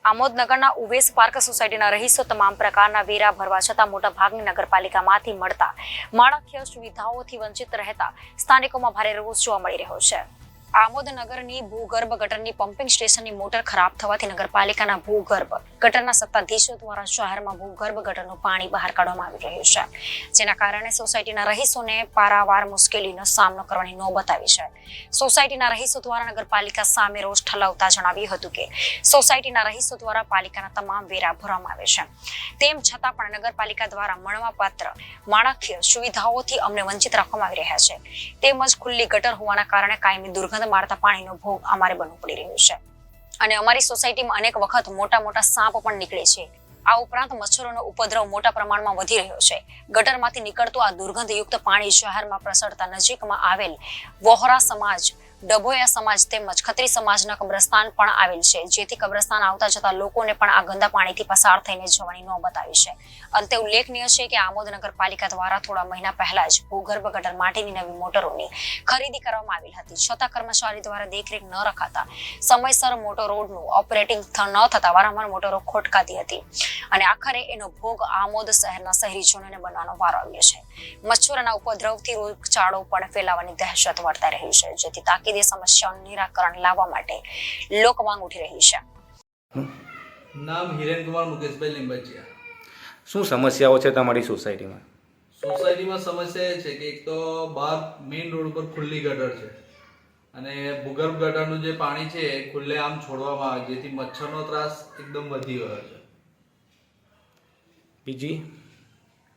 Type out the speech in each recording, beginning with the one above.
આમોદનગરના ઉવેશ park સોસાયટીના રહીશો તમામ પ્રકારના વેરા ભરવા છતાં મોટાભાગની નગરપાલિકામાંથી મળતા માળખાકીય સુવિધાઓથી વંચિત રહેતા સ્થાનિકોમાં ભારે રોષ જોવા મળી રહ્યો છે। આમોદનગરની ભૂગર્ભ ગટરની પમ્પિંગ સ્ટેશનની મોટર ખરાબ થવાથી નગરપાલિકાના ભૂગર્ભ ગટરના સત્તાધીશો દ્વારા શહેરમાં ભૂગર્ભ ગટરનું પાણી બહાર કાઢવામાં આવી રહ્યું છે, જેના કારણે સોસાયટીના રહીશોને પારાવાર મુશ્કેલીનો સામનો કરવાની નોબત આવી છે। સોસાયટીના રહીશો દ્વારા નગરપાલિકા સામે રોષ ઠલાવતા જણાવ્યું હતું કે સોસાયટીના રહીશો દ્વારા પાલિકાના તમામ વેરા ભરવામાં આવે છે, તેમ છતાં પણ નગરપાલિકા દ્વારા મળવાપાત્ર માળખાકીય સુવિધાઓથી અમને વંચિત રાખવામાં આવી રહ્યા છે, તેમજ ખુલ્લી ગટર હોવાના કારણે કાયમી દુર્ગંધ મારતા પાણીનો ભોગ અમારે બનવું પડી રહ્યું છે અને અમારી સોસાયટીમાં અનેક વખત મોટા સાપ પણ નીકળે છે। આ ઉપરાંત મચ્છરોનો ઉપદ્રવ મોટા પ્રમાણમાં વધી રહ્યો છે। ગટરમાંથી નીકળતું આ દુર્ગંધયુક્ત પાણી શહેરમાં પ્રસરતા નજીકમાં આવેલ વહોરા સમાજ, ડભોયા સમાજ તેમજ ખત્રી સમાજના કબ્રસ્તાન પણ આવેલ છે, જેથી કબ્રસ્તાન આવતા જતા લોકોને પણ આ ગંદા પાણીથી પસાર થઈને જવાની નોબત આવી છે। અંતે ઉલ્લેખનીય છે કે આમોદ નગરપાલિકા દ્વારા થોડા મહિના પહેલા જ ભૂગર્ભ ગટર માટેની નવી મોટરોની ખરીદી કરવામાં આવેલ હતી, છતાં કર્મચારી દ્વારા દેખરેખ ન રખાતા સમયસર મોટર રોડનું ઓપરેટિંગ ન થતા વારંવાર મોટરો ખોટકાતી હતી અને આખરે એનો ભોગ આમોદ શહેરના શહેરીજનોને બનવાનો વારો આવ્યો છે। મચ્છરોના ઉપદ્રવથી રોગચાળો પણ ફેલાવાની દહેશત વર્તાઈ રહી છે, જેથી તાકીદે સમસ્યાનું નિરાકરણ લાવવા માટે લોક માંગ ઉઠી રહી છે। નામ હિરેન કુમાર મુકેશભાઈ લીંબચિયા। શું સમસ્યાઓ છે તમારી સોસાયટીમાં? સોસાયટીમાં સમસ્યા એ છે કે એક તો બહાર મેઇન રોડ ઉપર ખુલ્લી ગટર છે અને ભૂગર્ભ ગટરનું જે પાણી છે એ ખુલ્લે આમ છોડવામાં આવે, જેથી મચ્છરનો ત્રાસ એકદમ વધી ગયો છે।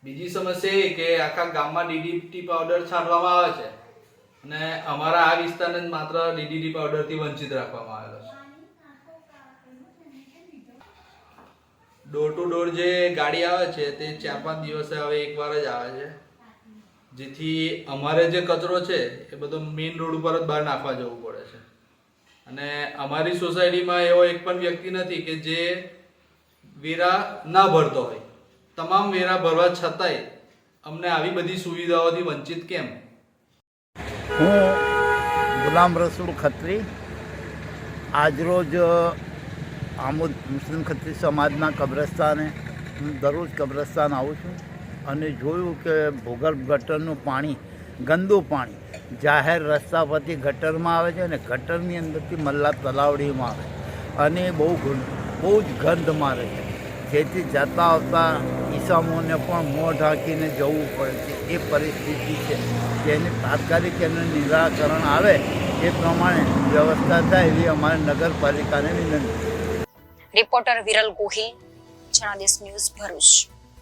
બીજી સમસ્યા એ કે આખા ગામમાં ડીડીટી પાવડર છાંટવામાં આવે છે અને અમારા આ વિસ્તારને માત્ર ડીડીટી પાવડરથી વંચિત રાખવામાં આવેલો છે। ડોર ટુ ડોર જે ગાડી આવે છે તે 4-5 દિવસે હવે એકવાર જ આવે છે, જેથી અમારે જે કચરો છે એ બધો મેઇન રોડ ઉપર જ બહાર નાખવા જવું પડે છે અને અમારી સોસાયટીમાં એવો એક પણ વ્યક્તિ નથી કે જે વેરા ના ભરતો હોય। તમામ વેરા ભરવા છતાંય અમને આવી બધી સુવિધાઓથી વંચિત કેમ? હું ગુલામ રસૂલ ખત્રી આજરોજ આમોદ મુસ્લિમ ખત્રી સમાજના કબ્રસ્તાને હું દરરોજ કબ્રસ્તાન આવું છું અને જોયું કે ભૂગર્ભ ગટરનું પાણી, ગંદુ પાણી જાહેર રસ્તા પરથી ગટરમાં આવે છે અને ગટરની અંદરથી મલ્લા તલાવડીમાં આવે અને બહુ જ ગંધ મારે છે, જેથી જતા આવતા ઈસામોને પણ મોં ઢાંકીને જવું પડે છે। એ પરિસ્થિતિ છે, જેને તાત્કાલિક એનું નિરાકરણ આવે એ પ્રમાણે વ્યવસ્થા થાય એવી અમારે નગરપાલિકાને વિનંતી। Reporter Viral Gohil, Janadesh news, Bharuch.